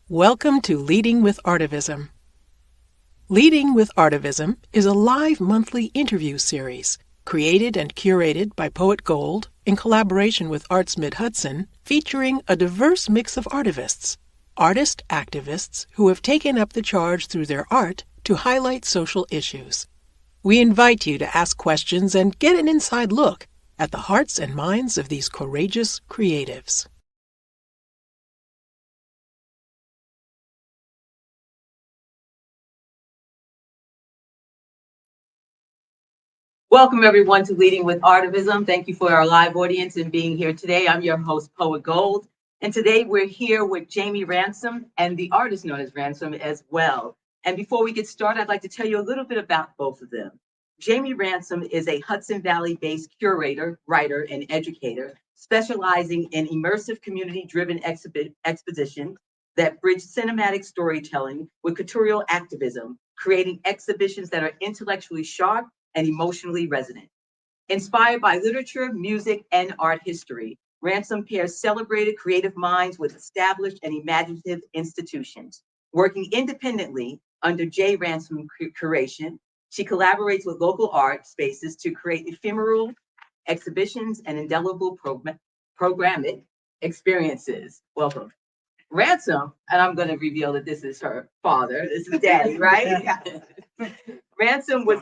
Welcome to Leading with Artivism. Leading with Artivism is a live monthly interview series created and curated by Poet Gold in collaboration with Arts Mid-Hudson, featuring a diverse mix of artivists, artist activists who have taken up the charge through their art to highlight social issues. We invite you to ask questions and get an inside look at the hearts and minds of these courageous creatives. Welcome, everyone, to Leading with Artivism. Thank you for our live audience and being here today. I'm your host, Poet Gold, and today we're here with Jaime Ransome and the artist known as Ransome as well. And before we get started, I'd like to tell you a little bit about both of them. Jaime Ransome is a Hudson Valley-based curator, writer, and educator, specializing in immersive community-driven expositions that bridge cinematic storytelling with curatorial activism, creating exhibitions that are intellectually sharp and emotionally resonant. Inspired by literature, music, and art history, Ransome pairs celebrated creative minds with established and imaginative institutions. Working independently under J. Ransome Curation, she collaborates with local art spaces to create ephemeral exhibitions and indelible programmatic experiences. Welcome. Ransome, and I'm going to reveal that this is her father. This is Daddy, right? Ransome was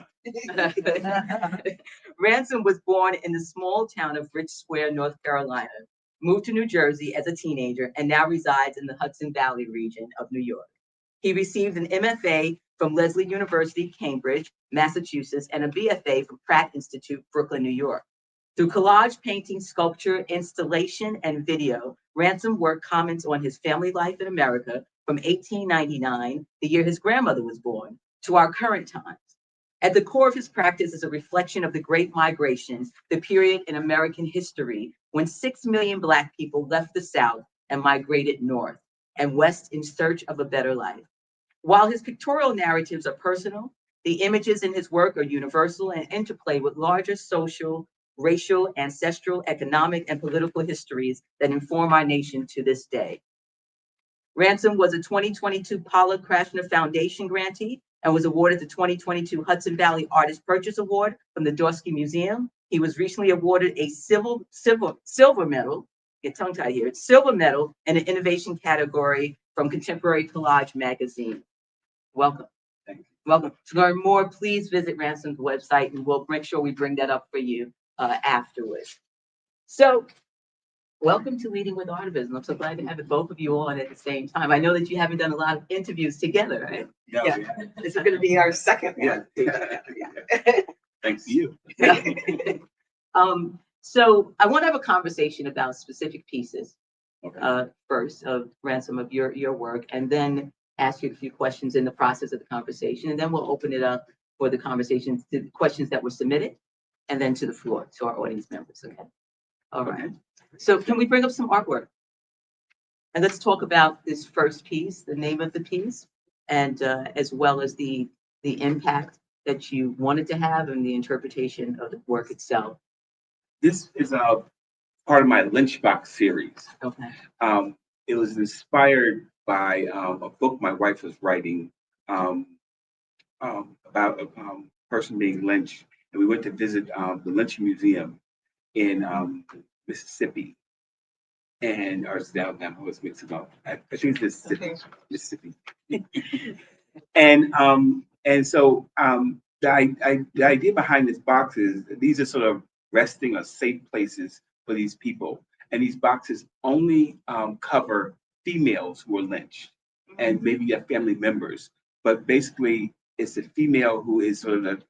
Ransome was born in the small town of Rich Square, North Carolina, moved to New Jersey as a teenager, and now resides in the Hudson Valley region of New York. He received an MFA from Lesley University, Cambridge, Massachusetts, and a BFA from Pratt Institute, Brooklyn, New York. Through collage, painting, sculpture, installation, and video, Ransome work comments on his family life in America from 1899, the year his grandmother was born, to our current times. At the core of his practice is a reflection of the Great Migration, the period in American history when 6 million Black people left the South and migrated north and west in search of a better life. While his pictorial narratives are personal, the images in his work are universal and interplay with larger social, racial, ancestral, economic, and political histories that inform our nation to this day. Ransome was a 2022 Paula Krashner Foundation grantee and was awarded the 2022 Hudson Valley Artist Purchase Award from the Dorsey Museum. He was recently awarded a silver medal, get tongue-tied here, silver medal in an innovation category from Contemporary Collage magazine. Welcome. Thank you. Welcome. To learn more, please visit Ransome's website, and we'll make sure we bring that up for you afterwards. So, welcome to Leading with Artivism. I'm so glad to have both of you on at the same time. I know that you haven't done a lot of interviews together, right? No, Yeah. This is going to be our second one. Yeah. Thanks to you. So I want to have a conversation about specific pieces Okay. first of Ransome of your work, and then ask you a few questions in the process of the conversation, and then we'll open it up for the conversations to questions that were submitted, and then to the floor to our audience members. Okay. All right. So can we bring up some artwork? And let's talk about this first piece, the name of the piece, and as well as the impact that you wanted to have and the interpretation of the work itself. This is a part of my Lynchbox series. Okay. It was inspired by a book my wife was writing about a person being lynched, and we went to visit the Lynching Museum in Mississippi, and or it's down. I always mix it up. I think it's Mississippi. And so the idea behind this box is these are sort of resting or safe places for these people, and these boxes only cover females who are lynched, and maybe their family members. But basically, it's a female who is sort of the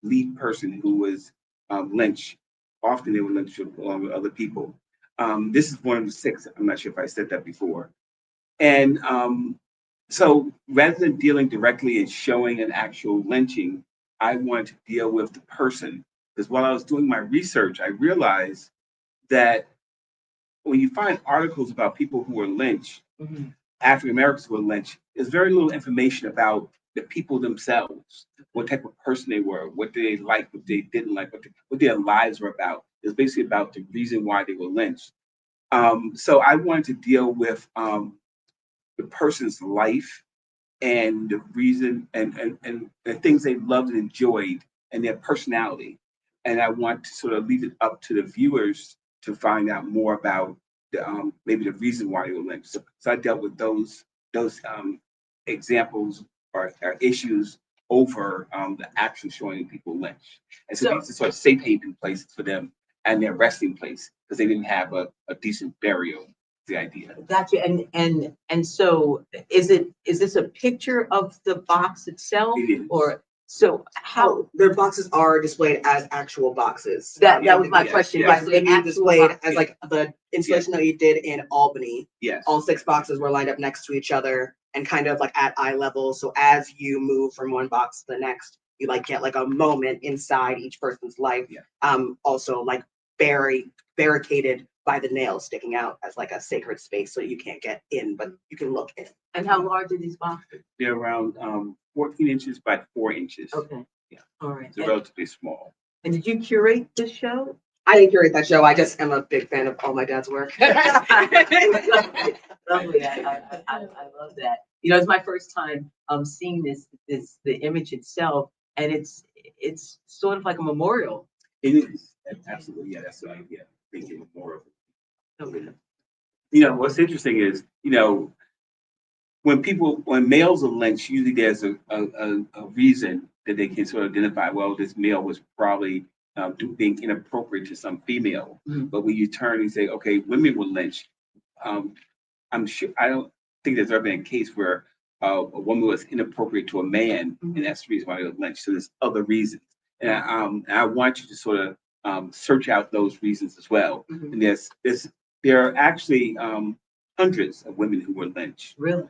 lead person who was lynched. Often they were lynched along with other people. This is one of the 6. I'm not sure if I said that before. And so rather than dealing directly and showing an actual lynching, I wanted to deal with the person. Because while I was doing my research, I realized that when you find articles about people who were lynched, African Americans who were lynched, there's very little information about the people themselves, what type of person they were, what they liked, what they didn't like, what their lives were about. It's basically about the reason why they were lynched. So I wanted to deal with the person's life and the reason and the things they loved and enjoyed and their personality. And I want to sort of leave it up to the viewers to find out more about the maybe the reason why they were lynched. So I dealt with those examples or issues over the actually showing people lynched. And so these are sort of safe haven places for them and their resting place because they didn't have a decent burial. The idea. Gotcha. And so is this a picture of the box itself? It is. Or so how their boxes are displayed as actual boxes. that was my question. Right, so they're being displayed as box. like the installation that you did in Albany. Yes. All 6 boxes were lined up next to each other and kind of like at eye level. So as you move from one box to the next, you like get like a moment inside each person's life. Yeah. Also like barricaded by the nails sticking out as like a sacred space, so you can't get in, but you can look in. And how large are these boxes? They're around 14 inches by 4 inches. Okay. Yeah. All right. They're relatively small. And did you curate this show? I didn't curate that show. I just am a big fan of all my dad's work. Lovely. I love that. You know, it's my first time seeing the image itself, and it's sort of like a memorial. It is. Absolutely. Yeah, that's the idea. Thinking more of it. Okay. You know, what's interesting is, you know, when males are lynched, usually there's a reason that they can sort of identify, well, this male was probably being inappropriate to some female. Mm-hmm. But when you turn and say, okay, women were lynched, I'm sure, I don't think there's ever been a case where a woman was inappropriate to a man, Mm-hmm. and that's the reason why they were lynched. So there's other reasons. And I want you to sort of search out those reasons as well. Mm-hmm. And there are actually hundreds of women who were lynched. Really?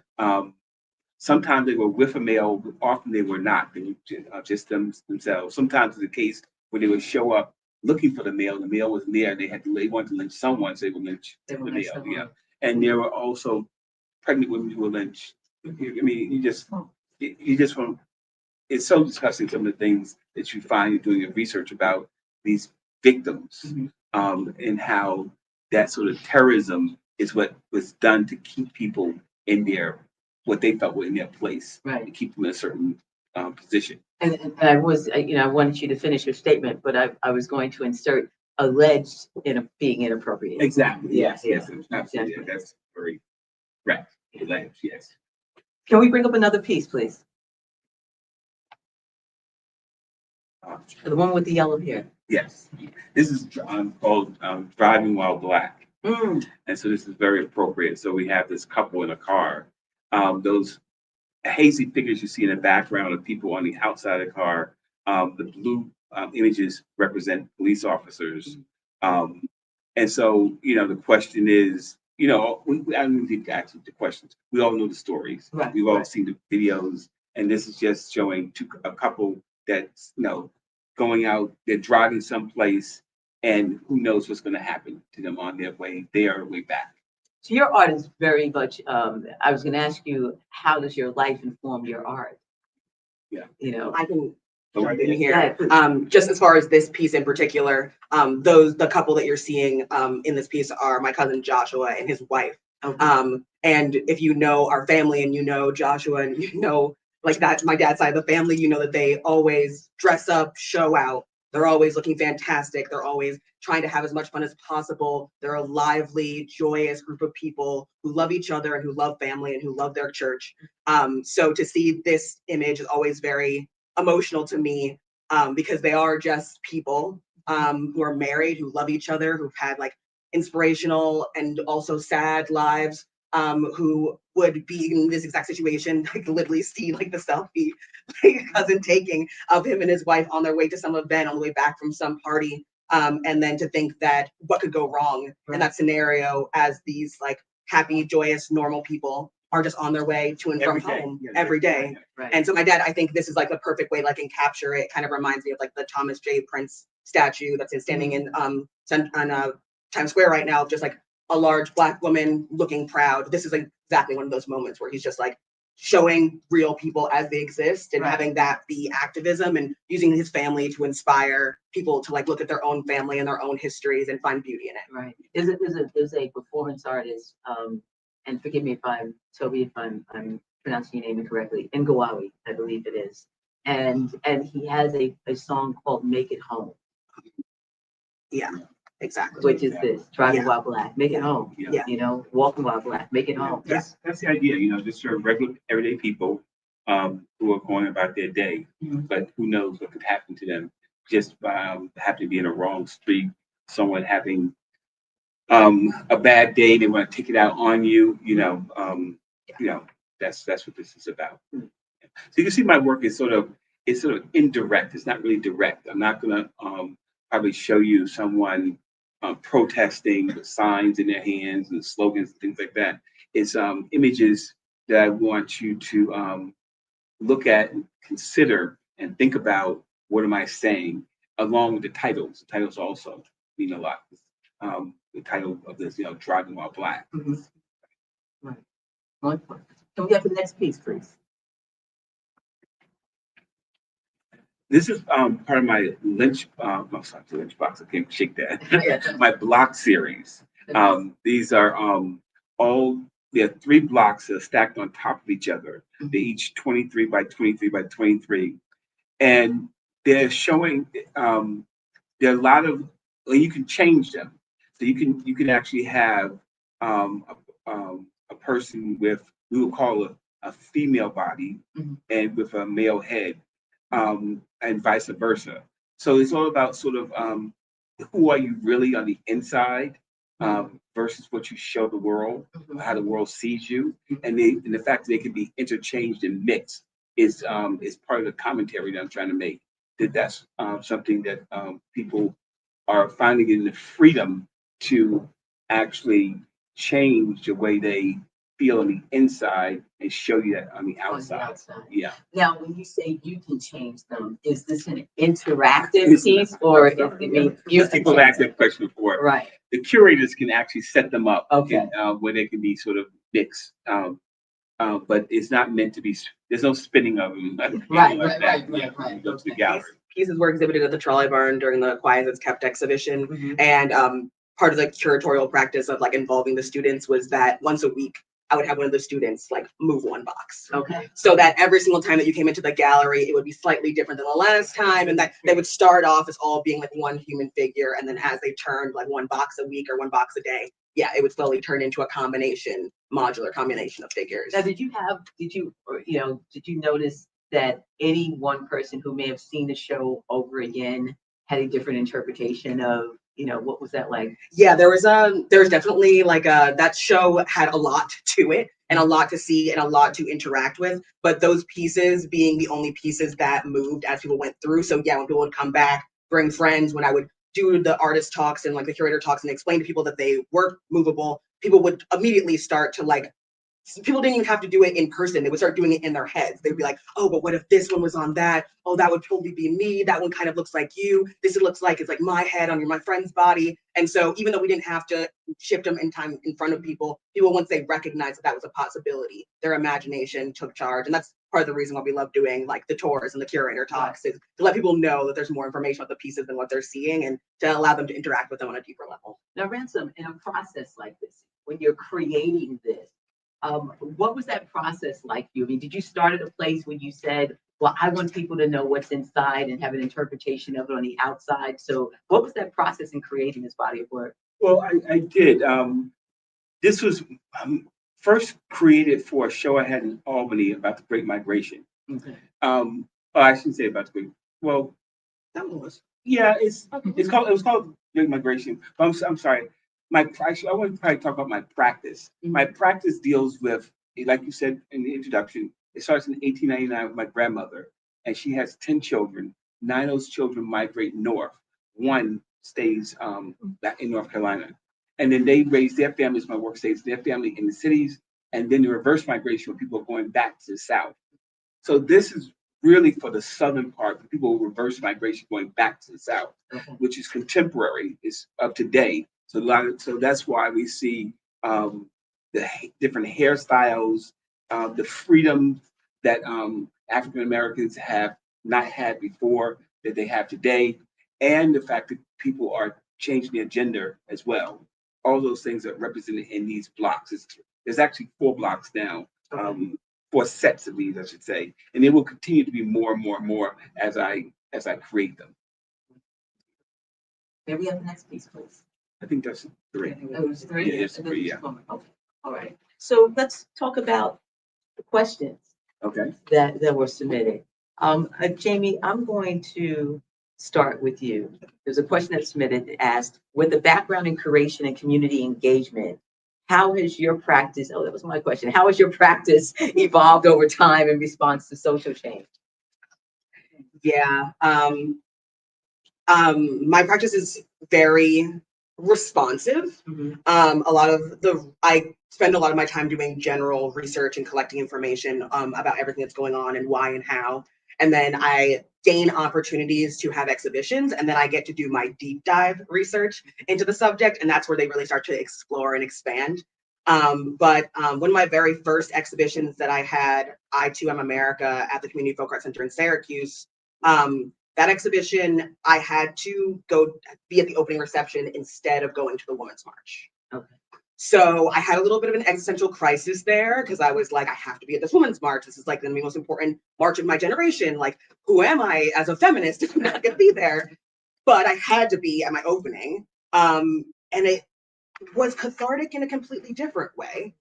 Sometimes they were with a male, but often they were not. They were just themselves. Sometimes it's a case where they would show up looking for the male wasn't there. They wanted to lynch someone, so they would lynch the male. Yeah. And there were also pregnant women who were lynched. I mean, you just from it's so disgusting some of the things that you find doing your research about these victims, Mm-hmm. and how that sort of terrorism is what was done to keep people in what they felt were in their place, Right. to keep them in a certain position. And I wanted you to finish your statement, but I was going to insert alleged being inappropriate. Exactly. Yes. Yeah. Yes. Absolutely. Yeah. That's very correct. Alleged. Yes. Can we bring up another piece, please? The one with the yellow hair. Yes. This is called Driving While Black. Mm. And so this is very appropriate. So we have this couple in a car. Those hazy figures you see in the background of people on the outside of the car. The blue images represent police officers. And so, you know, the question is, you know, I don't need to ask the questions. We all know the stories. Right, We've all right. seen the videos. And this is just showing a couple that's, you know, going out, they're driving someplace, and who knows what's going to happen to them on their way there or way back. So your art is very much, I was going to ask you, how does your life inform your art? Yeah. You know, I can So jump in yeah. here. Just as far as this piece in particular, the couple that you're seeing in this piece are my cousin Joshua and his wife. okay. And if you know our family and you know Joshua and you know like that, my dad's side of the family, you know that they always dress up, show out. They're always looking fantastic. They're always trying to have as much fun as possible. They're a lively, joyous group of people who love each other and who love family and who love their church. So to see this image is always very emotional to me, because they are just people who are married, who love each other, who've had like inspirational and also sad lives, who would be in this exact situation. I could literally see like the selfie my cousin taking of him and his wife on their way to some event, on the way back from some party. And then to think that what could go wrong in that scenario as these like happy, joyous, normal people are just on their way to and from home every day. Right. And so my dad, I think this is like the perfect way, like, can capture it. Kind of reminds me of like the Thomas J. Prince statue that's standing in Times Square right now, just like a large Black woman looking proud. This is like exactly one of those moments where he's just like showing real people as they exist and having that be activism and using his family to inspire people to like look at their own family and their own histories and find beauty in it. Right. There's a performance artist, and forgive me if I'm, Toby, if I'm pronouncing your name incorrectly, Ngawawi, I believe it is. And he has a song called Make It Home. Yeah, exactly. Which is this, driving Yeah. while black, make it home. Yeah. You know, walking while black, make it home. That's the idea, you know, just sort of regular everyday people who are going about their day, but who knows what could happen to them just by happen to be in a wrong street, someone having a bad day, they want to take it out on you, you know, that's what this is about. So you can see my work is sort of indirect. It's not really direct. I'm not gonna probably show you someone protesting with signs in their hands and slogans and things like that. It's images that I want you to look at and consider and think about what am I saying, along with the titles. The titles also mean a lot. The title of this, you know, Driving While Black. Right. Can we have the next piece, please? This is part of my lynch, I'm sorry, lynch box. I can't shake that. Yeah. My block series. These are all, there are 3 blocks that are stacked on top of each other. They're each 23 by 23 by 23. And they're showing, there are a lot of, well, you can change them. So you can actually have a person with, we would call a female body and with a male head, and vice versa. So it's all about sort of who are you really on the inside versus what you show the world, how the world sees you, and the fact that they can be interchanged and mixed is part of the commentary that I'm trying to make. That's something that people are finally getting the freedom to actually change the way they feel on the inside and show you that on the outside. Yeah. Now, when you say you can change them, is this an interactive piece or is it People asked that question before. Right. The curators can actually set them up, Okay. where they can be sort of mixed. But it's not meant to be. There's no spinning of them. Right. Go to the gallery. Pieces were exhibited at the Trolley Barn during the Quiet as Kept exhibition. And part of the curatorial practice of like involving the students was that once a week, I would have one of the students like move one box. Okay. So that every single time that you came into the gallery, it would be slightly different than the last time. And that they would start off as all being like one human figure. And then as they turned like one box a week or one box a day, yeah, it would slowly turn into a modular combination of figures. Now, did you notice that any one person who may have seen the show over again had a different interpretation of, what was that like? Yeah, there was definitely like that show had a lot to it and a lot to see and a lot to interact with, but those pieces being the only pieces that moved as people went through. So yeah, when people would come back, bring friends, when I would do the artist talks and like the curator talks and explain to people that they were movable, people would immediately start to like, people didn't even have to do it in person. They would start doing it in their heads. They'd be like, oh, but what if this one was on that? Oh, that would totally be me. That one kind of looks like you. This it looks like it's like my head on my friend's body. And so even though we didn't have to shift them in time in front of people, once they recognized that was a possibility, their imagination took charge. And that's part of the reason why we love doing like the tours and the curator talks, is to let people know that there's more information about the pieces than what they're seeing and to allow them to interact with them on a deeper level. Now, Ransome, in a process like this, when you're creating this, what was that process like for you? I mean, did you start at a place where you said, well, I want people to know what's inside and have an interpretation of it on the outside? So what was that process in creating this body of work? Well, I did. This was first created for a show I had in Albany about the Great Migration. Okay. I shouldn't say about the Great. Well, That one was. yeah, it was called Great Migration. But I'm sorry. I want to probably talk about my practice. My practice deals with, like you said in the introduction, it starts in 1899 with my grandmother, and she has 10 children. 9 of those children migrate north. 1 stays back in North Carolina. And then they raise their families, my work stays their family in the cities, and then the reverse migration when people are going back to the South. So this is really for the southern part, the people who reverse migration going back to the South, which is contemporary, is of today. So that's why we see the different hairstyles, the freedom that African Americans have not had before that they have today, and the fact that people are changing their gender as well. All those things are represented in these blocks. It's There's actually 4 blocks now, 4 sets of these, I should say, and there will continue to be more and more and more as I create them. May we have the next piece, please? I think that's 3. Oh, it was 3? Yeah, it's 3, yeah. Okay, all right. So let's talk about the questions Okay. that were submitted. Jaime, I'm going to start with you. There's a question that's submitted that asked, with the background in curation and community engagement, how has your practice, oh, that was my question, how has your practice evolved over time in response to social change? Yeah. My practice is very responsive. I spend a lot of my time doing general research and collecting information about everything that's going on and why and how. And then I gain opportunities to have exhibitions, and then I get to do my deep dive research into the subject, and that's where they really start to explore and expand. But one of my very first exhibitions that I had, I Too Am America, at the Community Folk Art Center in Syracuse, that exhibition, I had to go be at the opening reception instead of going to the Women's March. Okay. So I had a little bit of an existential crisis there, because I was like, I have to be at this Women's March. This is like the most important march of my generation. Like, who am I as a feminist if I'm not going to be there? But I had to be at my opening. And it was cathartic in a completely different way,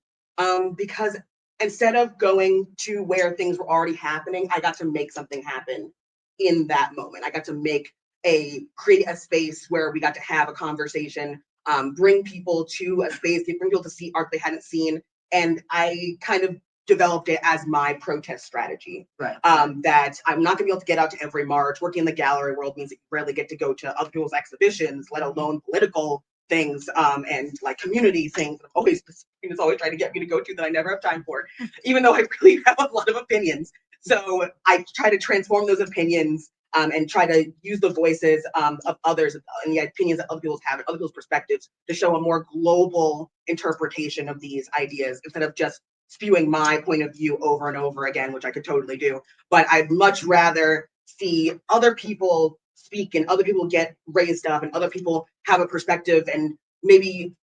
because instead of going to where things were already happening, I got to make something happen in that moment. I got to create a space where we got to have a conversation, bring people to a space, bring people to see art they hadn't seen. And I kind of developed it as my protest strategy. Right. That I'm not gonna be able to get out to every march. Working in the gallery world means that you rarely get to go to other people's exhibitions, let alone political things, and like community things. It's always trying to get me to go to that I never have time for, even though I really have a lot of opinions. So I try to transform those opinions, and try to use the voices of others and the opinions that other people have and other people's perspectives to show a more global interpretation of these ideas, instead of just spewing my point of view over and over again, which I could totally do. But I'd much rather see other people speak and other people get raised up and other people have a perspective, and maybe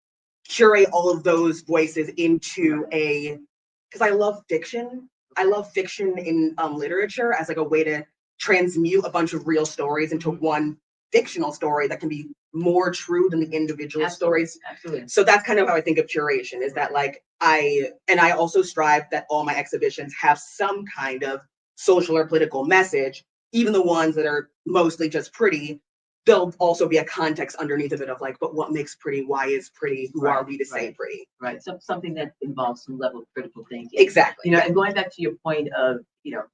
curate all of those voices into because I love fiction. I love fiction in literature as like a way to transmute a bunch of real stories into one fictional story that can be more true than the individual stories. Absolutely. So that's kind of how I think of curation, is that like I also strive that all my exhibitions have some kind of social or political message, even the ones that are mostly just pretty. There'll also be a context underneath of it of like, but what makes pretty? Why is pretty? Who are we to say pretty? Right. So something that involves some level of critical thinking. Exactly. And going back to your point of,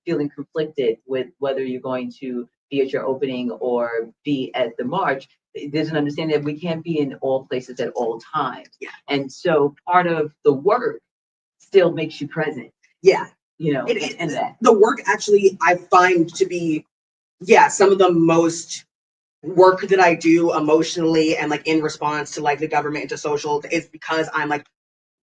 feeling conflicted with whether you're going to be at your opening or be at the march, there's an understanding that we can't be in all places at all times. Yeah. And so part of the work still makes you present. Yeah. And that. The work actually I find to be, some of the most work that I do emotionally and like in response to like the government and to social is because I'm like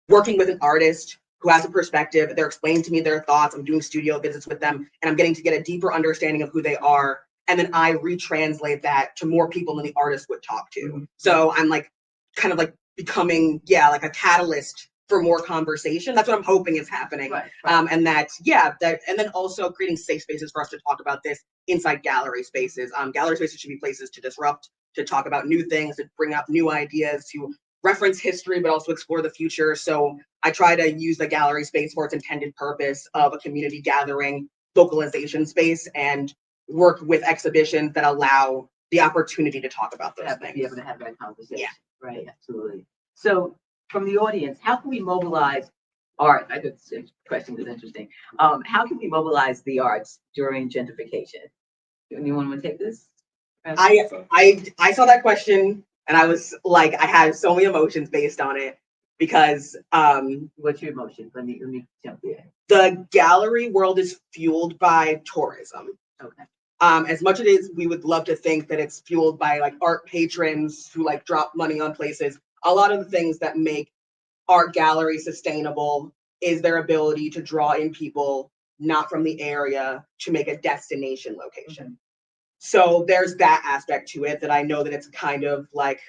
working with an artist who has a perspective. They're explaining to me their thoughts. I'm doing studio visits with them, and I'm getting to get a deeper understanding of who they are. And then I retranslate that to more people than the artist would talk to. Mm-hmm. So I'm like kind of like becoming, like a catalyst for more conversation. That's what I'm hoping is happening. Right. And and then also creating safe spaces for us to talk about this inside gallery spaces. Gallery spaces should be places to disrupt, to talk about new things, to bring up new ideas, to reference history, but also explore the future. So I try to use the gallery space for its intended purpose of a community gathering, localization space, and work with exhibitions that allow the opportunity to talk about those things. Be able to have that conversation. Yeah. Right. Absolutely. So from the audience, how can we mobilize art? I think this question is interesting. How can we mobilize the arts during gentrification? Anyone want to take this? I saw that question and I was like, I had so many emotions based on it, because What's your emotion? Let me jump in. the gallery world is fueled by tourism. Okay. As much as we would love to think that it's fueled by like art patrons who like drop money on places, a lot of the things that make art galleries sustainable is their ability to draw in people not from the area to make a destination location. Mm-hmm. So there's that aspect to it that I know that it's kind of like,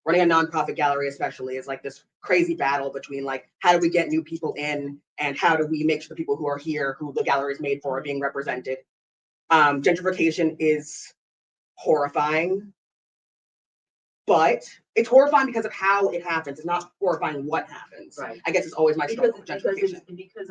running a nonprofit gallery especially is like this crazy battle between like, how do we get new people in and how do we make sure the people who are here, who the gallery is made for, are being represented. Gentrification is horrifying, but it's horrifying because of how it happens. It's not horrifying what happens. Right. I guess it's always my struggle with gentrification. Because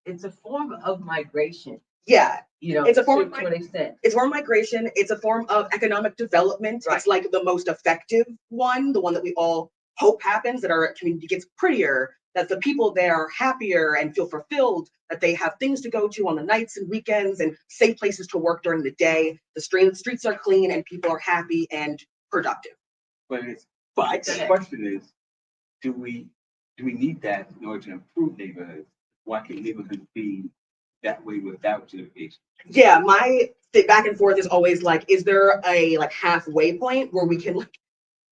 it's a form of migration. Yeah. It's a form to an extent. It's a form of migration. It's a form of economic development. Right. It's like the most effective one, the one that we all hope happens, that our community gets prettier, that the people there are happier and feel fulfilled, that they have things to go to on the nights and weekends and safe places to work during the day. The streets are clean and people are happy and productive. But But the question is, do we need that in order to improve neighborhoods? Why can neighborhoods be that way without gentrification? yeah, my back and forth is always like, is there a like halfway point where we can like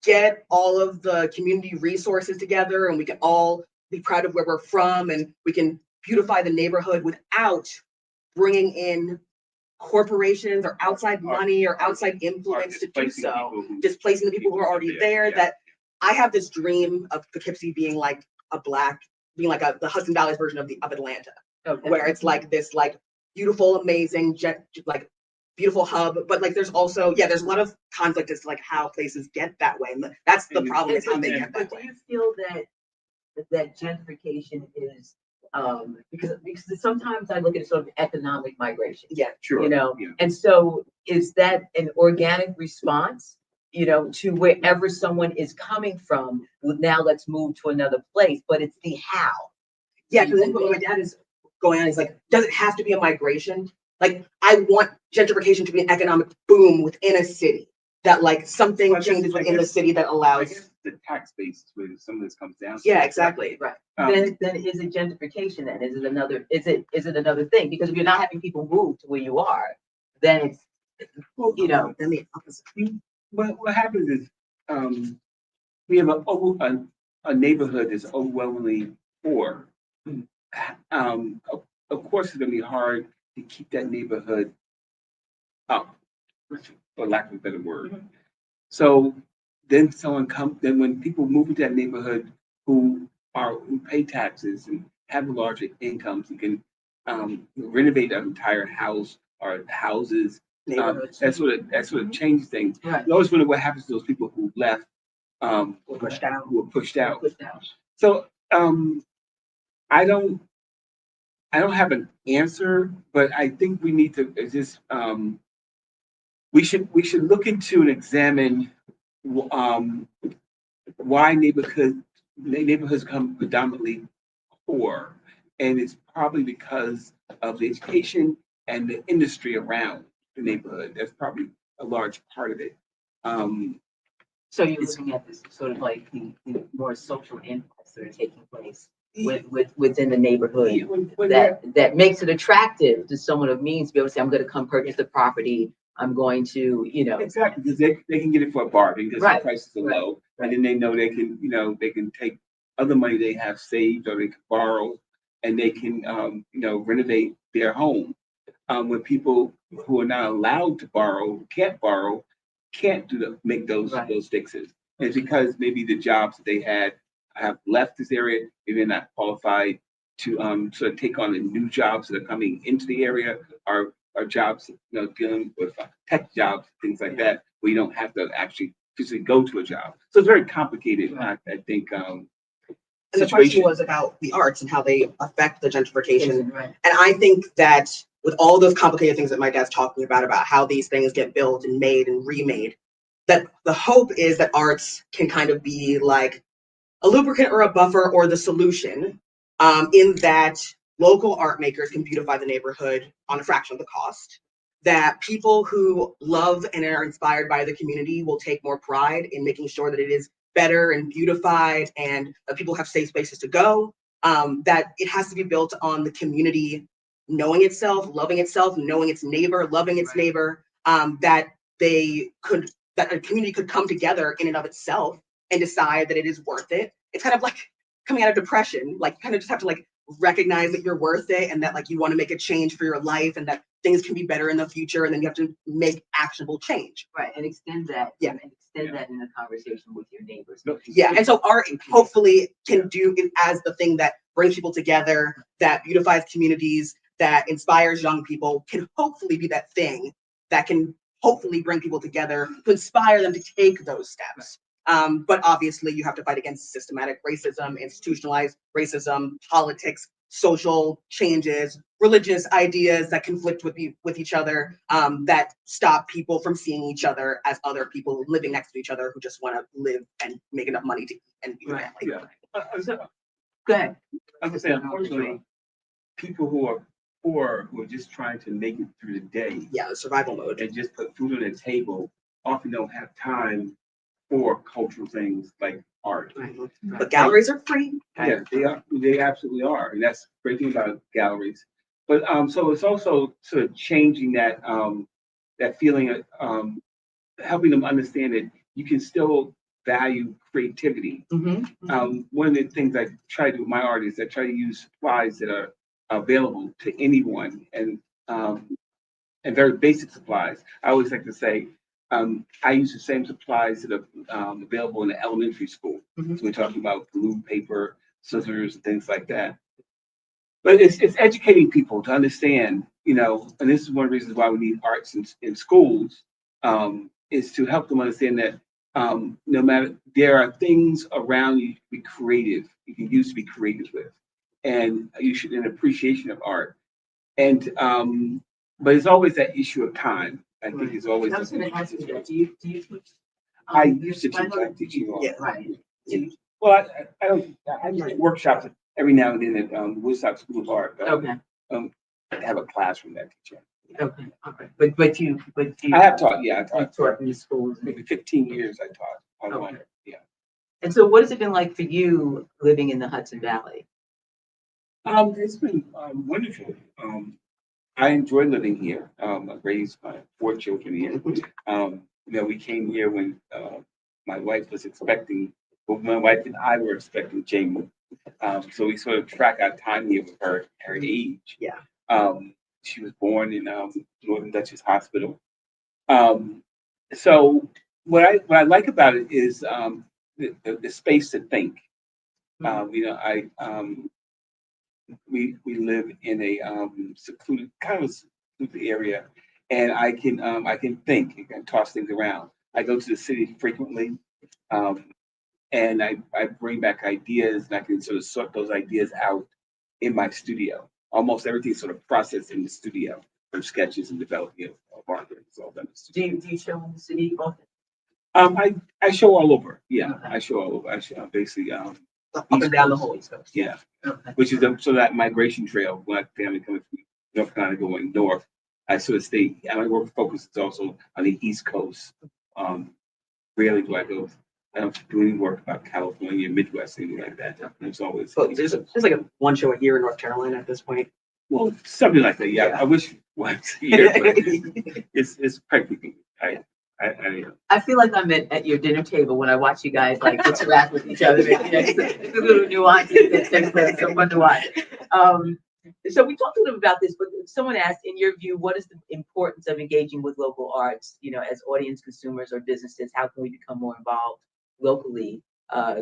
get all of the community resources together and we can all be proud of where we're from and we can beautify the neighborhood without bringing in corporations or outside money or outside influence to do so, displacing the people who are already there. Yeah. That I have this dream of Poughkeepsie being like the Hudson Valley's version of Atlanta, Okay. where it's like this like beautiful, amazing, like beautiful hub, but like there's also there's a lot of conflict as to like how places get that way, and that's the problem is how they get that But do way. you feel that gentrification is because sometimes I look at sort of economic migration, Yeah, Sure. Yeah. and so is that an organic response, to wherever someone is coming from? Now let's move to another place, but it's the how. yeah. Because then what my dad is going on is like, does it have to be a migration? Like, I want gentrification to be an economic boom within a city. That like something changes within the city that I allows. guess the tax base is where some of this comes down to. Yeah, exactly. Right. Um, Then is it gentrification? Then is it another thing? Because if you're not having people move to where you are, then it's Then the opposite. What happens is we have a neighborhood that's overwhelmingly poor. Of course, it's going to be hard to keep that neighborhood up, for lack of a better word. Mhm. So then then when people move into that neighborhood who pay taxes and have larger incomes and can renovate an entire house or houses, Neighborhoods. that sort of changes things. right. You always wonder what happens to those people who left, Or pushed out. who were pushed out. Pushed out. So I don't have an answer, but I think we need to just we should look into and examine why neighborhoods come predominantly poor, and it's probably because of the education and the industry around the neighborhood. That's probably a large part of it. So you're looking at this sort of like the more social impacts that are taking place within the neighborhood When that makes it attractive to someone of means to be able to say, I'm going to come purchase the property. I'm going to, exactly, because they can get it for a bargain because Right. the prices are Right. low, and then they know they can take other money they have saved or they can borrow, and they can renovate their home. When people who are not allowed to borrow, can't make those Right. those fixes. And it's because maybe the jobs that they had have left this area, maybe they're not qualified to sort of take on the new jobs that are coming into the area, or jobs dealing with tech jobs, things like that, where you don't have to actually physically go to a job. So it's very complicated. Right. I think. And the question was about the arts and how they affect the gentrification. Right. And I think that with all those complicated things that my dad's talking about how these things get built and made and remade, that the hope is that arts can kind of be like a lubricant or a buffer or the solution, in that local art makers can beautify the neighborhood on a fraction of the cost, that people who love and are inspired by the community will take more pride in making sure that it is better and beautified and that people have safe spaces to go, that it has to be built on the community knowing itself, loving itself, knowing its neighbor, loving its Right. neighbor, that a community could come together in and of itself and decide that it is worth it. It's kind of like coming out of depression. Like you kind of just have to like recognize that you're worth it and that like you want to make a change for your life and that things can be better in the future, and then you have to make actionable change. Right, and extend that. Yeah. And extend that in a conversation with your neighbors. Yeah, and so art hopefully can do it as the thing that brings people together, that beautifies communities, that inspires young people, can hopefully be that thing that can hopefully bring people together to inspire them to take those steps. But obviously you have to fight against systematic racism, institutionalized racism, politics, social changes, religious ideas that conflict with each other, that stop people from seeing each other as other people living next to each other who just want to live and make enough money to eat and be Right. family. Go ahead. I was gonna say, unfortunately, people who are poor, who are just trying to make it through the day, Yeah, the survival mode. and just put food on the table, often don't have time for cultural things like art. Right. But galleries are free. Yeah, they are. They absolutely are, and that's the great thing about galleries. But so it's also sort of changing that that feeling of helping them understand that you can still value creativity. One of the things I try to do with my art is I try to use supplies that are available to anyone, and very basic supplies. I always like to say I use the same supplies that are available in the elementary school. So we're talking about glue, paper, scissors, and things like that. But it's educating people to understand, and this is one of the reasons why we need arts in schools, is to help them understand that no matter, there are things around you to be creative, you can use to be creative with, and you should an appreciation of art. And but it's always that issue of time. I think it's always. I was going to ask you that. Do you teach? I used to teach. I'm teaching all. Yeah. Right. Well, I don't. I do workshops every now and then at Woodstock School of Art. But Okay. I have a classroom that I teach. Okay. All right. But you. I have taught. Yeah, I taught in the schools. maybe 15 years. I taught online. Okay. Yeah. And so, what has it been like for you living in the Hudson Valley? It's been wonderful. I enjoy living here. I raised my 4 children here. We came here when my wife was expecting. Well, my wife and I were expecting Jaime. So we sort of track our time here with her age. Yeah. She was born in Northern Dutchess Hospital. So what I like about it is the space to think. We live in a secluded area, and I can think and can toss things around. I go to the city frequently, and I bring back ideas, and I can sort of sort those ideas out in my studio. Almost everything's sort of processed in the studio, from sketches and developing of art. It's all done in the studio. Do you show in the city often? I show all over. Yeah, Okay. I show all over. I show basically Up and down the whole East Coast. yeah, Okay. which is so that migration trail. When my family coming from North Carolina going north, I sort of stay. And my work focuses also on the East Coast. Rarely do I go. I don't do any work about California, Midwest, anything like that. It's always So there's like one show a year in North Carolina at this point. well, something like that. Yeah, Yeah. I wish once a year, but it's practically. I feel like I'm at your dinner table when I watch you guys like interact with each other. The little nuances that take place. So fun to watch. So we talked a little about this, but someone asked, in your view, what is the importance of engaging with local arts? As audience consumers or businesses, how can we become more involved locally,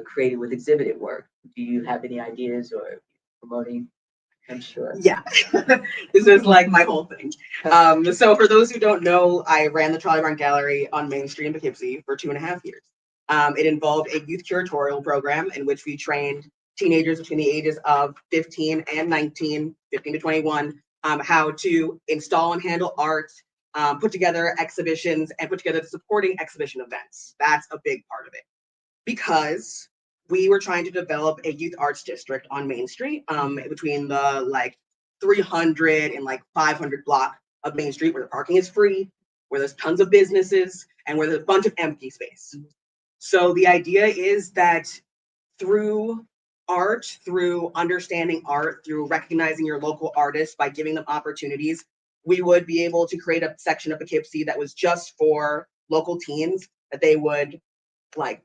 created with exhibited work? Do you have any ideas or promoting? I'm sure. Yeah, this is like my whole thing. So for those who don't know, I ran the Charlie Brown Gallery on Main Street in Poughkeepsie for 2.5 years. It involved a youth curatorial program in which we trained teenagers between the ages of 15 and 19, 15 to 21, how to install and handle art, put together exhibitions, and put together supporting exhibition events. That's a big part of it. Because we were trying to develop a youth arts district on Main Street, between the 300 and 500 block of Main Street, where the parking is free, where there's tons of businesses, and where there's a bunch of empty space. So the idea is that through art, through understanding art, through recognizing your local artists by giving them opportunities, we would be able to create a section of Poughkeepsie that was just for local teens, that they would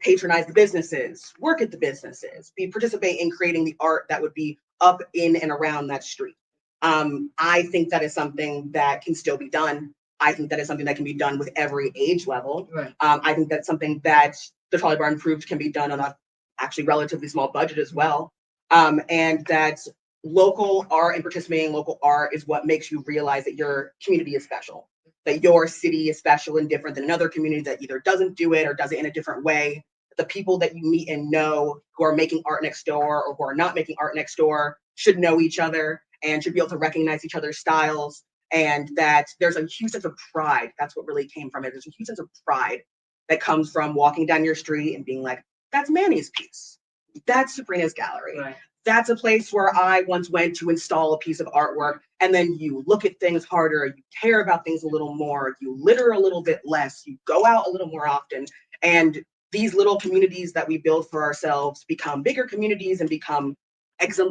patronize the businesses, work at the businesses, participate in creating the art that would be up, in, and around that street. I think that is something that can still be done. I think that is something that can be done with every age level. Right. I think that's something that the Trolley Bar Improved can be done on a actually relatively small budget as well. And that local art and participating in local art is what makes you realize that your community is special, that your city is special and different than another community that either doesn't do it or does it in a different way. The people that you meet and know who are making art next door or who are not making art next door should know each other and should be able to recognize each other's styles. And that there's a huge sense of pride. That's what really came from it. There's a huge sense of pride that comes from walking down your street and being like, that's Manny's piece. That's Sabrina's gallery. Right. That's a place where I once went to install a piece of artwork. And then you look at things harder, you care about things a little more, you litter a little bit less, you go out a little more often. And these little communities that we build for ourselves become bigger communities and become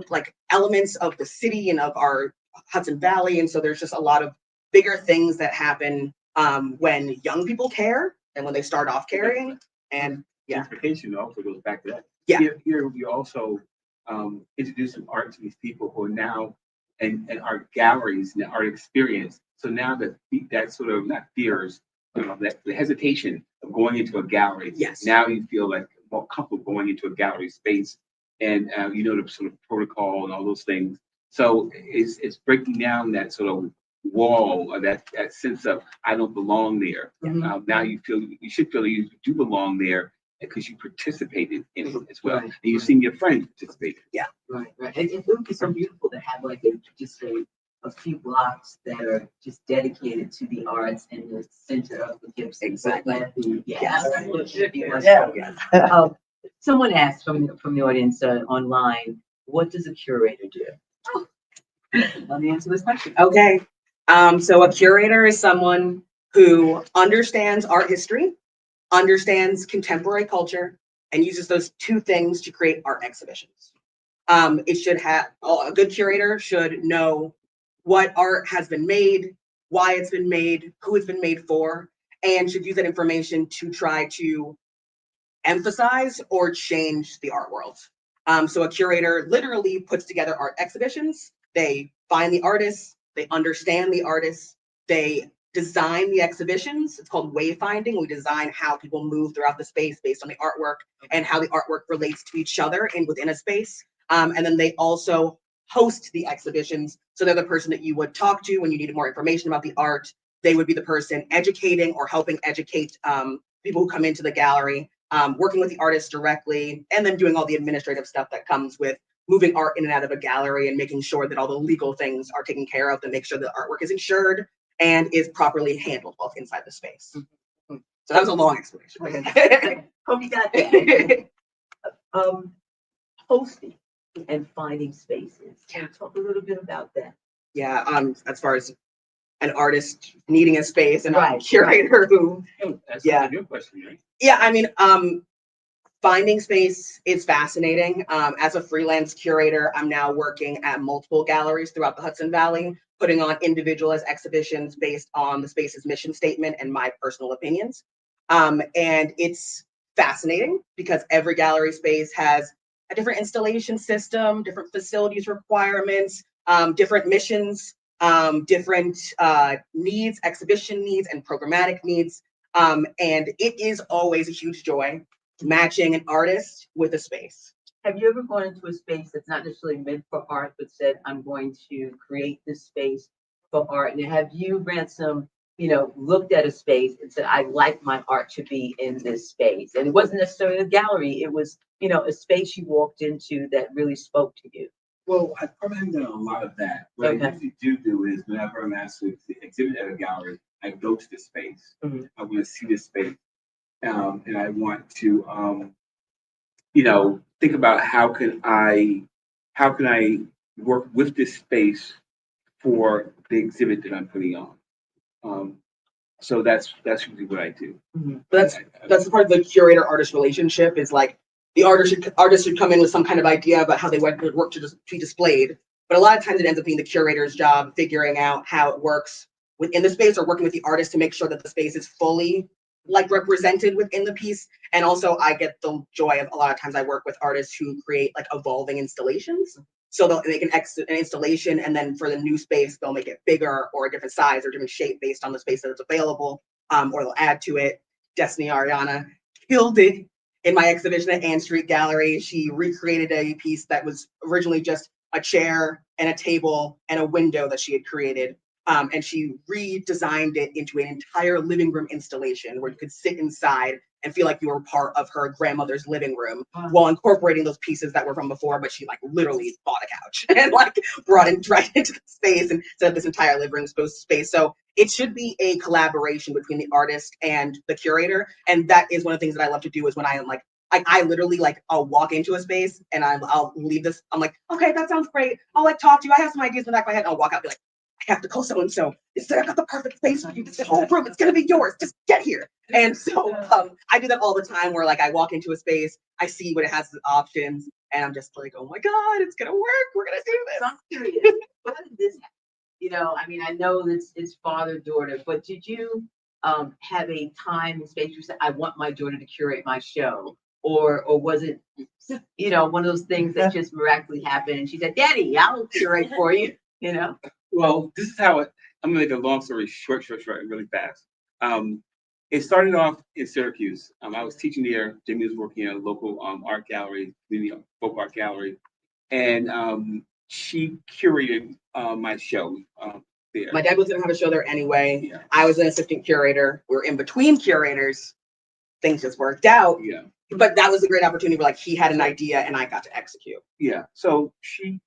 like elements of the city and of our Hudson Valley. And so there's just a lot of bigger things that happen when young people care and when they start off caring. And yeah, Gentrification also goes back to that. Yeah. Here we also introducing art to these people who are now and art galleries and art experience. So now that sort of not fears, that the hesitation of going into a gallery. Yes. Now you feel like more comfortable going into a gallery space, and the sort of protocol and all those things. So it's breaking down that sort of wall or that sense of I don't belong there. Mhm. Now you should feel that you do belong there because you participated in it as well, Right. and you've seen your friends participate. Right. And it would be so beautiful to have like a few blocks that are just dedicated to the arts in the center of the Gibson. Exactly. Yes. It should be much Yeah. better. Someone asked from the audience online, what does a curator do? Let me answer this question. Okay. So a curator is someone who understands art history, understands contemporary culture, and uses those two things to create art exhibitions. It should have a good curator should know what art has been made, why it's been made, who it's been made for, and should use that information to try to emphasize or change the art world. So a curator literally puts together art exhibitions. They find the artists, they understand the artists, they design the exhibitions. It's called wayfinding. We design how people move throughout the space based on the artwork and how the artwork relates to each other and within a space. And then they also host the exhibitions. So they're the person that you would talk to when you needed more information about the art. They would be the person educating or helping educate people who come into the gallery, working with the artists directly, and then doing all the administrative stuff that comes with moving art in and out of a gallery and making sure that all the legal things are taken care of to make sure the artwork is insured and is properly handled while it's inside the space. So that was a long explanation. Hope you got that. Hosting and finding spaces. Can you talk a little bit about that? Yeah, as far as an artist needing a space and a Right, curator who, That's Yeah. a good question, right? yeah, I mean, finding space is fascinating. As a freelance curator, I'm now working at multiple galleries throughout the Hudson Valley, putting on individualist exhibitions based on the space's mission statement and my personal opinions. And it's fascinating because every gallery space has a different installation system, different facilities requirements, different missions, different needs, exhibition needs, and programmatic needs. And it is always a huge joy matching an artist with a space. Have you ever gone into a space that's not necessarily meant for art, but said, I'm going to create this space for art? And have you, Ransome, looked at a space and said, I'd like my art to be in this space? And it wasn't necessarily a gallery, it was, a space you walked into that really spoke to you. Well, I probably haven't done a lot of that. What Okay. I usually do is whenever I'm asked to exhibit at a gallery, I go to the space. Mhm. I want to see the space. And I want to, think about how can I work with this space for the exhibit that I'm putting on. So that's usually what I do. But that's the part of the curator artist relationship is like the artist should come in with some kind of idea about how they want their work to be displayed. But a lot of times it ends up being the curator's job figuring out how it works within the space or working with the artist to make sure that the space is fully represented within the piece. And also I get the joy of a lot of times I work with artists who create evolving installations. So they'll make an installation, and then for the new space, they'll make it bigger or a different size or different shape based on the space that it's available, or they'll add to it. Destiny Ariana killed it in my exhibition at Ann Street Gallery. She recreated a piece that was originally just a chair and a table and a window that she had created. And she redesigned it into an entire living room installation where you could sit inside and feel like you were part of her grandmother's living room while incorporating those pieces that were from before. But she like literally bought a couch and like brought it right into the space and set up this entire living room space. So it should be a collaboration between the artist and the curator. And that is one of the things that I love to do is when I am like, I literally like, I'll walk into a space and I'll leave this. I'm like, okay, that sounds great. I'll like talk to you. I have some ideas in the back of my head. I'll walk out and be like, I have to call so-and-so. I got the perfect space for you. This whole room, it's gonna be yours. Just get here. And so I do that all the time where like I walk into a space, I see what it has as options, and I'm just like, oh my God, it's gonna work. We're gonna do this. I'm curious. How did this happen? You know, I mean, I know this is father-daughter, but did you have a time and space you said, I want my daughter to curate my show? Or was it, you know, one of those things that just miraculously happened and she said, Daddy, I'll curate for you, you know? Well, this is how I'm gonna make a long story short, really fast. It started off in Syracuse. I was teaching there. Jaime was working at a local art gallery, community folk art gallery, and she curated my show there. My dad was gonna have a show there anyway. Yeah. I was an assistant curator. We were in between curators. Things just worked out. Yeah. But that was a great opportunity where like he had an idea and I got to execute. Yeah. So she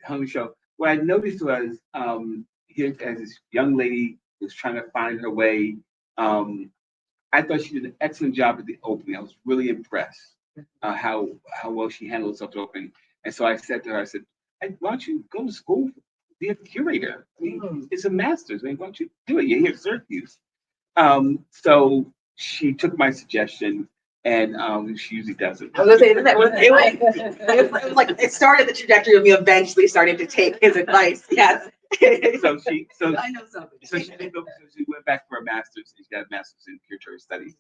hung the show. What I noticed was here as this young lady was trying to find her way. I thought she did an excellent job at the opening. I was really impressed how well she handled herself at the opening. And so I said to her, I said, hey, why don't you go to school, be a curator? I mean, it's a master's. I mean, why don't you do it? You're here at Syracuse. So she took my suggestion. And she usually does it. I was gonna say, It was like it started the trajectory of me eventually starting to take his advice. Yes. So I know something. So she went back for a master's. She got a master's in curatorial studies.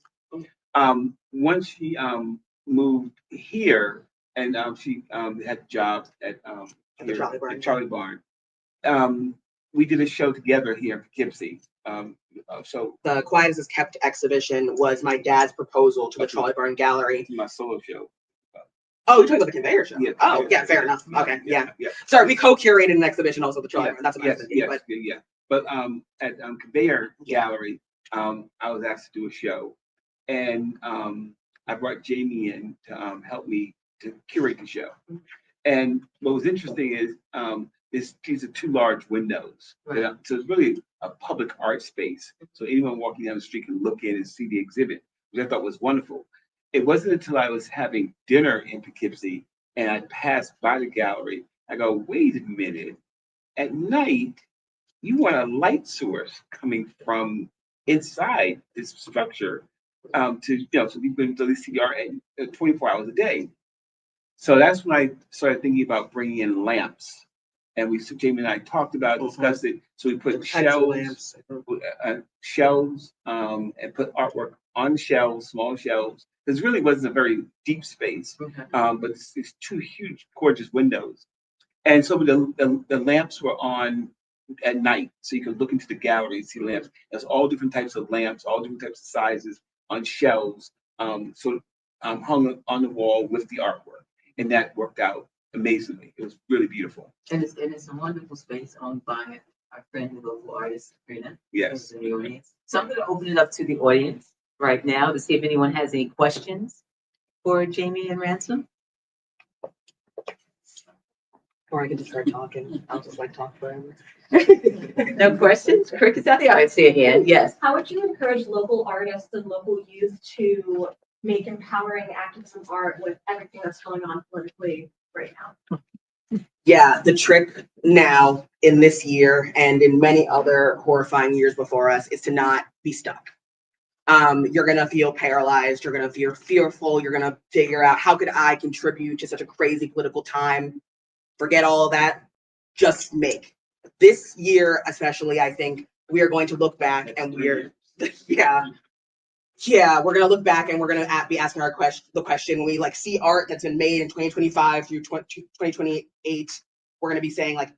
Once she moved here, and she had jobs at the Charlie Barn. We did a show together here in Poughkeepsie. So the Quiet as Is Kept exhibition was my dad's proposal to the Charlie Barn Gallery. My solo show. Oh, you're talking about the conveyor show? Yeah, oh, yeah, fair enough. Okay, yeah. Yeah. Sorry, we co-curated an exhibition also at the Charlie Barn. That's what I was thinking. Yeah. But at Conveyor Gallery, I was asked to do a show, and I brought Jaime in to help me to curate the show. And what was interesting is these are two large windows. Right. So it's really a public art space. So anyone walking down the street can look in and see the exhibit, which I thought was wonderful. It wasn't until I was having dinner in Poughkeepsie and I passed by the gallery, I go, wait a minute. At night, you want a light source coming from inside this structure so you can really see art 24 hours a day. So that's when I started thinking about bringing in lamps. And Jaime and I talked about it, discussed it. So we put shelves, and put artwork on shelves, small shelves. This really wasn't a very deep space, but it's two huge, gorgeous windows. And so the lamps were on at night, so you could look into the gallery and see lamps. There's all different types of lamps, all different types of sizes on shelves, hung on the wall with the artwork, and that worked out amazingly. It was really beautiful. And it's a wonderful space owned by our friend, the local artist, Sabrina. Yes. In the audience. So I'm going to open it up to the audience right now to see if anyone has any questions for Jaime and Ransome. Or I can just start talking. I'll just like talk forever. No questions? Crickets out there? I see a hand. Yes. How would you encourage local artists and local youth to make empowering activism art with everything that's going on politically right now? Yeah, the trick now in this year and in many other horrifying years before us is to not be stuck. You're gonna feel paralyzed. You're gonna feel fearful. You're gonna figure out, how could I contribute to such a crazy political time? Forget all of that. Just make. This year, especially, I think we are going to look back and we're we're gonna look back and we're gonna be asking the question when we like see art that's been made in 2025 through 2028. we're going to be saying like,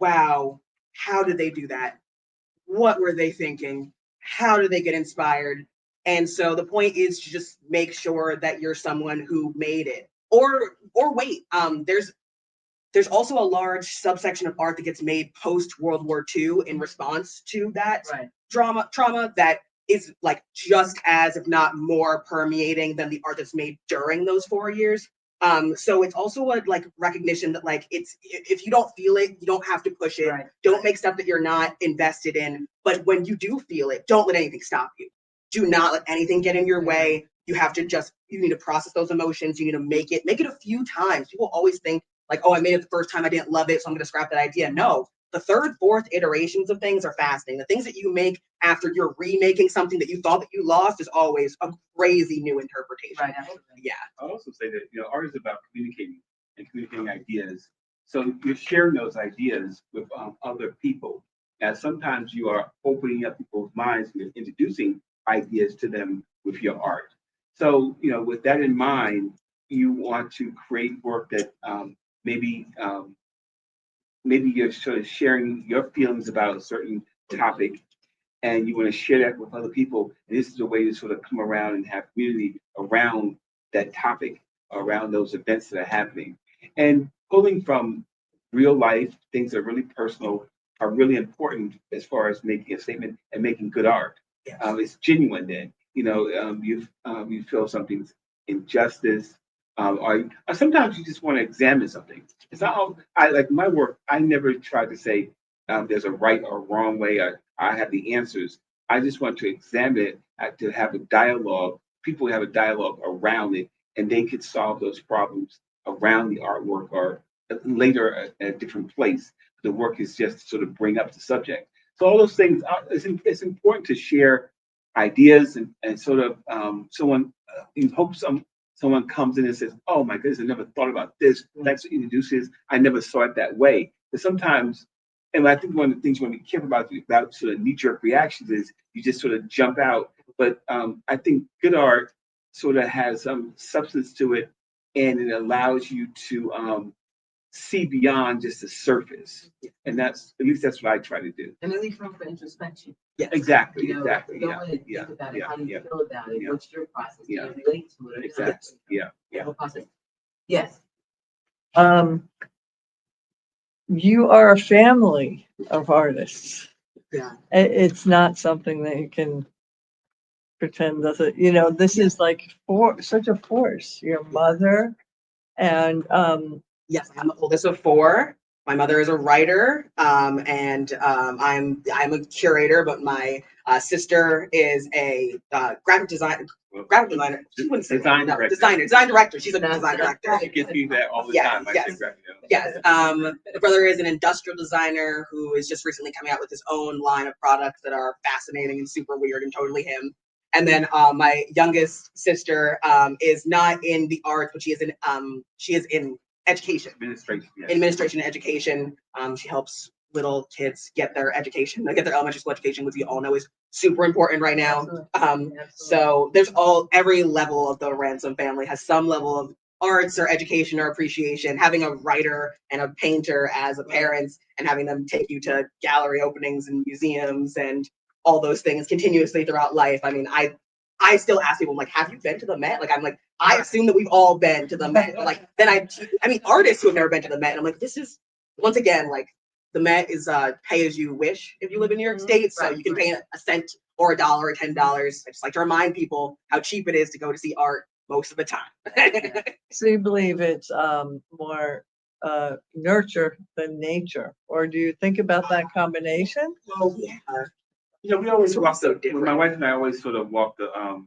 wow, how did they do that? What were they thinking? How did they get inspired? And so the point is to just make sure that you're someone who made it. Or wait, there's also a large subsection of art that gets made post World War II in response to that trauma that is like just as, if not more, permeating than the art that's made during those 4 years. So it's also a like recognition that like it's, if you don't feel it, you don't have to push it. Don't make stuff that you're not invested in. But when you do feel it, don't let anything stop you. Do not let anything get in your way. You have to just, you need to process those emotions. You need to make it a few times. People always think like, oh, I made it the first time, I didn't love it, so I'm gonna scrap that idea. No, the third, fourth iterations of things are fascinating. The things that you make after you're remaking something that you thought that you lost is always a crazy new interpretation. Right. Yeah. I also say that art is about communicating and communicating ideas. So you're sharing those ideas with other people. And sometimes you are opening up people's minds and you're introducing ideas to them with your art. So with that in mind, you want to create work that maybe you're sort of sharing your feelings about a certain topic, and you want to share that with other people. And this is a way to sort of come around and have community around that topic, around those events that are happening. And pulling from real life, things that are really personal, are really important as far as making a statement and making good art. Yes. It's genuine then. You feel something's injustice, or sometimes you just want to examine something. It's not all, I like my work. I never try to say there's a right or wrong way. I have the answers. I just want to examine it, to have a dialogue. People have a dialogue around it, and they could solve those problems around the artwork or later at a different place. The work is just to sort of bring up the subject. So all those things, it's important to share ideas and sort of someone, you hope someone comes in and says, oh my goodness, I never thought about this. That's what introduces. I never saw it that way. But sometimes, and I think one of the things you want to be careful about sort of knee-jerk reactions is you just sort of jump out. But I think good art sort of has some substance to it, and it allows you to see beyond just the surface. And that's, at least that's what I try to do. And at least room for introspection. Yes. Exactly. Don't Yeah. really think Yeah. about it. Yeah. How do you Yeah. feel about it? Yeah. What's your process? Yeah. Do you relate to it? Exactly. Yeah. The whole process. Yes. You are a family of artists. Yeah. It's not something that you can pretend doesn't, this is like such a force. Your mother and Yes, I'm the oldest of four. My mother is a writer, and I'm a curator, but my sister is a graphic designer. She wouldn't say Design no, director. design director. She's a design director. She gives me that all the Yes, time. yes. Yes. My brother is an industrial designer who is just recently coming out with his own line of products that are fascinating and super weird and totally him. And then my youngest sister is not in the arts, but she is in education. Administration. Yes. Administration and education. She helps little kids get their education, get their elementary school education, which we all know is super important right now. So there's every level of the Ransome family has some level of arts or education or appreciation. Having a writer and a painter as a parents and having them take you to gallery openings and museums and all those things continuously throughout life. I mean, I still ask people, like, have you been to the Met? Like, I'm like, I assume that we've all been to the Met. But like, then I mean, artists who have never been to the Met. And I'm like, this is, once again, like, the Met is pay as you wish if you live in New York State. So you can pay a cent or $1 or $10. I just like to remind people how cheap it is to go to see art most of the time. so you believe it's more nurture than nature, or do you think about that combination? Well, yeah. We always walk so my wife and I always sort of walked a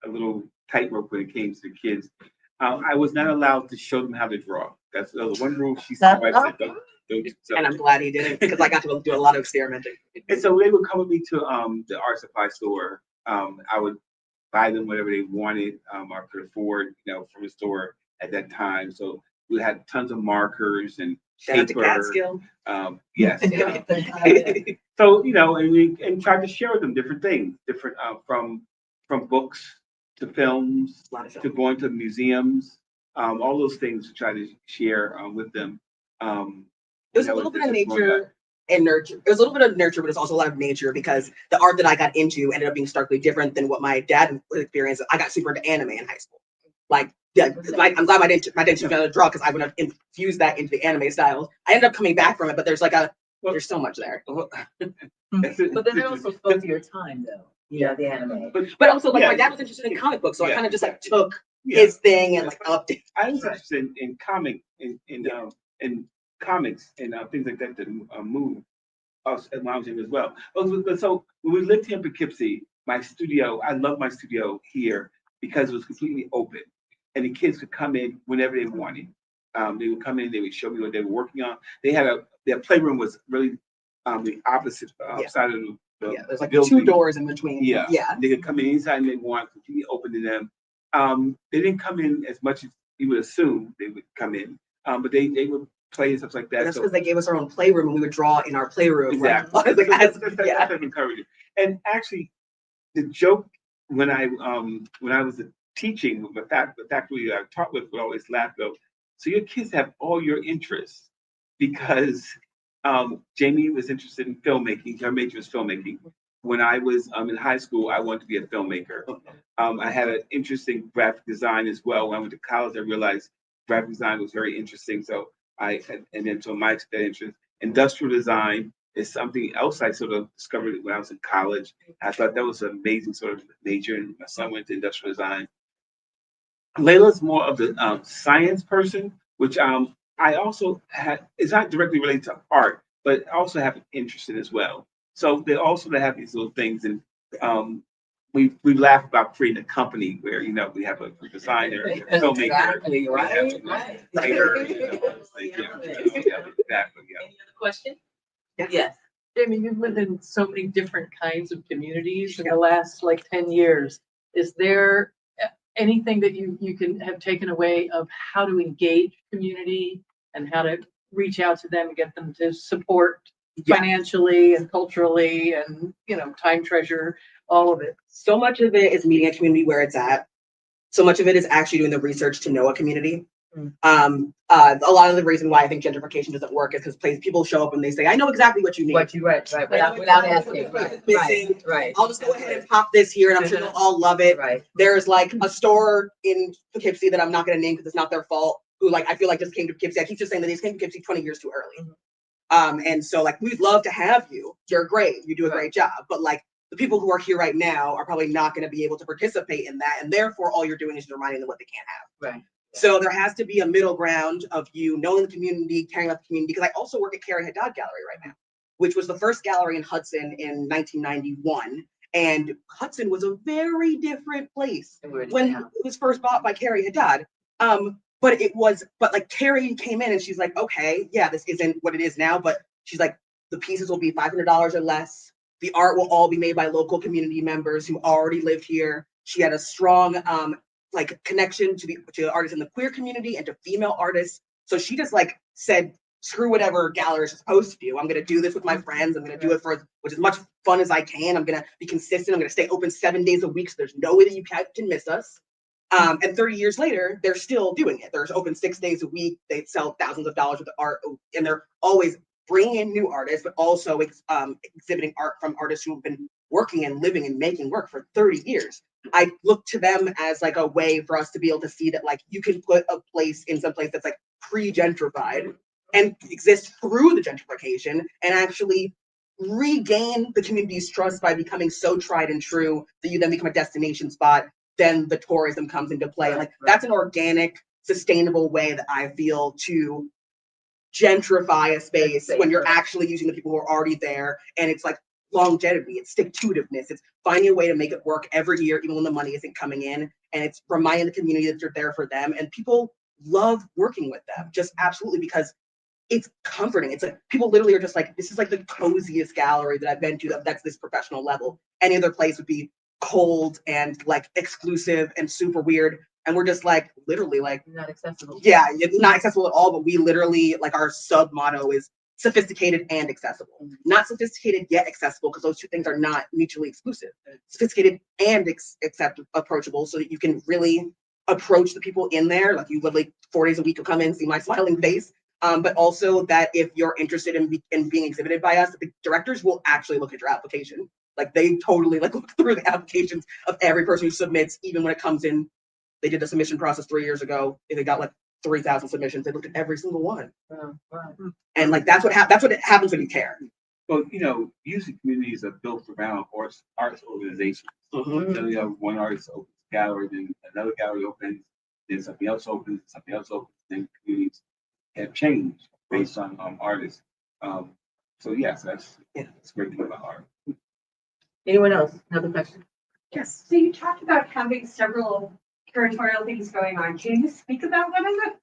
little tightrope when it came to the kids. I was not allowed to show them how to draw. That's the one rule she said. And I'm glad he didn't, because I got to do a lot of experimenting. And so they would come with me to the art supply store. I would buy them whatever they wanted or could afford, from the store at that time. So we had tons of markers and Shout out to paper. Catskill. Yes. So and tried to share with them different things, different from books to films to going to museums, all those things to try to share with them. There's a little bit of nature and nurture. There's a little bit of nurture, but there's also a lot of nature because the art that I got into ended up being starkly different than what my dad experienced. I got super into anime in high school. Like, yeah, I'm glad my dad teach me how to draw because I would have infused that into the anime styles. I ended up coming back from it, but there's there's so much there. But then it also spoke to your time, though. You know, the anime. But also, like, my dad was interested in comic books, so I kind of just like took his thing and like updated. I was interested in comics and things like that move us and lounging as well. But so when we lived here in Poughkeepsie, my studio, I love my studio here because it was completely open, and the kids could come in whenever they wanted. They would come in, they would show me what they were working on. Their playroom was really the opposite side of the there's like building. 2 doors in between. Yeah. They could come in anytime they want, completely open to them. They didn't come in as much as you would assume they would come in, but they would play and stuff like that. And that's because they gave us our own playroom and we would draw in our playroom. Exactly. That's encouraging. And actually, the joke when I was teaching, the faculty I taught with would always laugh though. So your kids have all your interests because Jaime was interested in filmmaking. Her major was filmmaking. When I was in high school, I wanted to be a filmmaker. I had an interest in graphic design as well. When I went to college, I realized graphic design was very interesting. So my interest. Industrial design is something else I sort of discovered when I was in college. I thought that was an amazing sort of major, and my son went to industrial design. Layla's more of the science person, which I also had. It's not directly related to art, but I also have an interest in as well. So they have these little things, and we laugh about creating a company where we have a designer, a filmmaker, exactly, right. Writer, Any other question? Yes. Jaime, you've lived in so many different kinds of communities in the last 10 years. Is there anything that you can have taken away of how to engage community and how to reach out to them and get them to support financially and culturally and time, treasure, all of it? So much of it is meeting a community where it's at. So much of it is actually doing the research to know a community. A lot of the reason why I think gentrification doesn't work is because people show up and they say, I know exactly what you need. Without asking. Right. I'll just go ahead and pop this here and I'm sure they'll all love it. Right. There's like a store in Poughkeepsie that I'm not going to name because it's not their fault, who I feel like just came to Poughkeepsie. I keep just saying that they came to Poughkeepsie 20 years too early. And so we'd love to have you. You're great. You do a great job. But the people who are here right now are probably not going to be able to participate in that. And therefore, all you're doing is reminding them what they can't have. Right. So there has to be a middle ground of you knowing the community, caring about the community, because I also work at Carrie Haddad Gallery right now, which was the first gallery in Hudson in 1991. And Hudson was a very different place when it was first bought by Carrie Haddad. But Carrie came in and she's like, okay, yeah, this isn't what it is now, but she's like, the pieces will be $500 or less. The art will all be made by local community members who already lived here. She had a strong connection to the artists in the queer community and to female artists. So she just said, screw whatever galleries are supposed to do. I'm going to do this with my friends. I'm going to do it for as much fun as I can. I'm going to be consistent. I'm going to stay open 7 days a week. So there's no way that you can miss us. And 30 years later, they're still doing it. They're open 6 days a week. They sell thousands of dollars worth of art, and they're always bringing in new artists, but also exhibiting art from artists who have been working and living and making work for 30 years. I look to them as a way for us to be able to see that you can put a place in some place that's pre-gentrified and exist through the gentrification and actually regain the community's trust by becoming so tried and true that you then become a destination spot. Then the tourism comes into play. And that's an organic, sustainable way that I feel to gentrify a space when you're actually using the people who are already there. And it's longevity, it's stick-to-itiveness, it's finding a way to make it work every year, even when the money isn't coming in. And it's reminding the community that you're there for them. And people love working with them, just absolutely, because it's comforting. It's people literally are just this is the coziest gallery that I've been to that's this professional level. Any other place would be cold and exclusive and super weird. And we're just literally not accessible. Yeah, it's not accessible at all, but we literally our sub motto is sophisticated and accessible. Not sophisticated yet accessible, because those two things are not mutually exclusive. Sophisticated and approachable, so that you can really approach the people in there. You literally 4 days a week will come in, see my smiling face, but also that if you're interested in being exhibited by us, the directors will actually look at your application. Like they totally like look through the applications of every person who submits, even when it comes in. They did the submission process 3 years ago. They got like 3,000 submissions. They looked at every single one. Wow. And like that's what happens when you care. Well, usually communities are built around arts organizations. Mhm. So you have one artist opens a gallery, then another gallery opens, then something else opens, then communities have changed based on artists. So yes, that's a great thing about art. Anyone else? Another question? Yes. So you talked about having several curatorial things going on. Can you speak about one of them?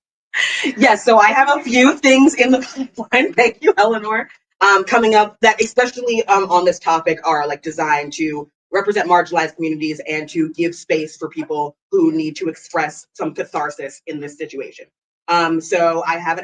Yes, so I have a few things in the pipeline. Thank you, Eleanor. Coming up that especially on this topic are like designed to represent marginalized communities and to give space for people who need to express some catharsis in this situation. So I have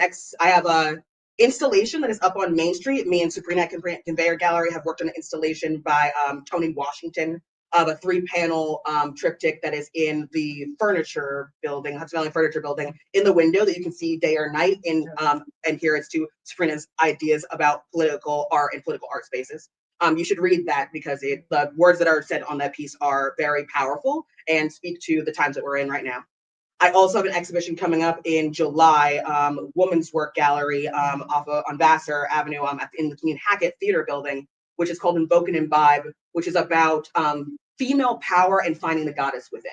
a installation that is up on Main Street. Me and Sabrina at Conveyor Gallery have worked on an installation by Tony Washington of a 3-panel triptych that is in the furniture building, Hudson Valley Furniture Building, in the window that you can see day or night. And here it's to Sabrina's ideas about political art and political art spaces. You should read that because the words that are said on that piece are very powerful and speak to the times that we're in right now. I also have an exhibition coming up in July, Woman's Work Gallery on Vassar Avenue in the Keene Hackett Theater Building, which is called Invoke and Imbibe, which is about female power and finding the goddess within.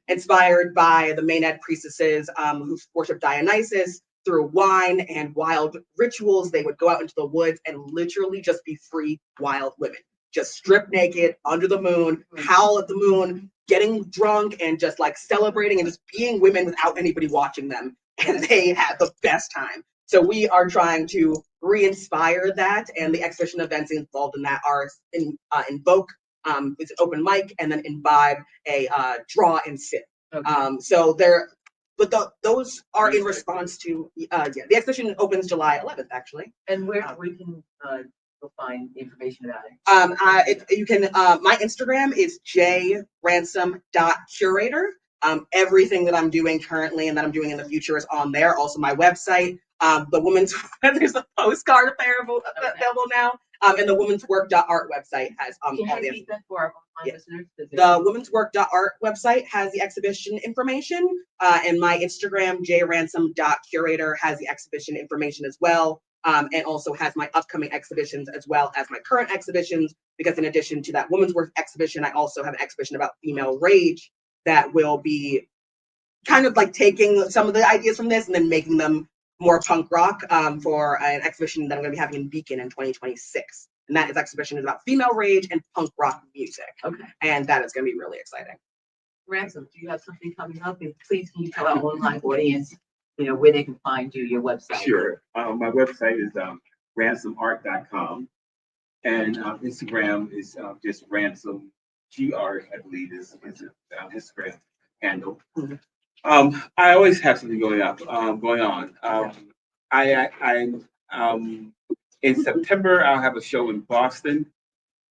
Inspired by the Maenad priestesses who worship Dionysus through wine and wild rituals. They would go out into the woods and literally just be free, wild women. Just strip naked under the moon, howl at the moon, getting drunk and just like celebrating and just being women without anybody watching them. And they had the best time. So we are trying to re-inspire that, and the exhibition events involved in that are Invoke, it's an open mic, and then Imbibe, a draw and sit. Okay. Those are in response to the exhibition opens July 11th actually. And where we can go find information about it? You can. My Instagram is jransome.curator. Everything that I'm doing currently and that I'm doing in the future is on there. Also, my website. The woman's there's a postcard available now. And the woman's work.art website has all the information. For our online listeners? The woman's work.art website has the exhibition information, and my Instagram jransome.curator has the exhibition information as well. And also has my upcoming exhibitions as well as my current exhibitions, because in addition to that woman's work exhibition, I also have an exhibition about female rage that will be kind of like taking some of the ideas from this and then making them more punk rock for an exhibition that I'm going to be having in Beacon in 2026. And that exhibition is about female rage and punk rock music. Okay. And that is going to be really exciting. Ransome, do you have something coming up? And please, can you tell our online audience, where they can find you, your website? Sure. My website is ransomeart.com, and Instagram is just Ransome GR, I believe is Instagram handle. Mm-hmm. I always have something going on. In September I'll have a show in Boston,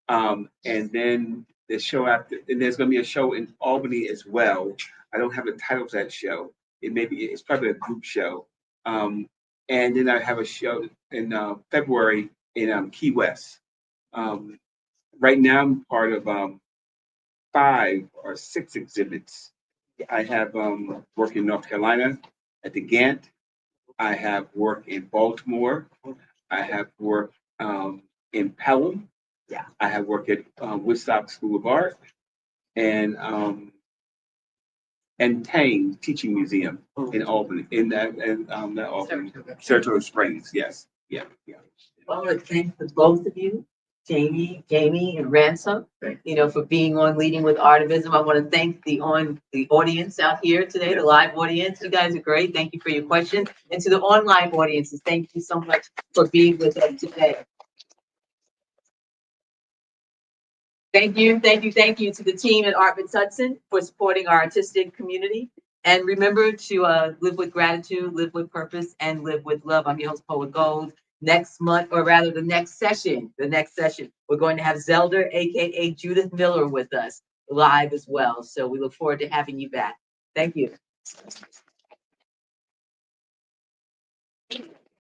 and then the show after, and there's going to be a show in Albany as well. I don't have the title of that show. It's probably a group show. And then I have a show in February in Key West. Right now I'm part of 5 or 6 exhibits. I have work in North Carolina at the Gantt. I have work in Baltimore. I have work in Pelham. Yeah. I have work at Woodstock School of Art and Tang Teaching Museum in Albany, Saratoga Springs. Yes. Yeah. Well, thanks to both of you, Jaime and Ransome, for being on Leading with Artivism. I want to thank the audience out here today, the live audience. You guys are great. Thank you for your questions. And to the online audiences, thank you so much for being with us today. Thank you to the team at Arts Mid-Hudson for supporting our artistic community. And remember to live with gratitude, live with purpose, and live with love. I'm your host, Poet Gold. Next month, or rather the next session, we're going to have Zelda, aka Judith Miller, with us live as well. So we look forward to having you back. Thank you.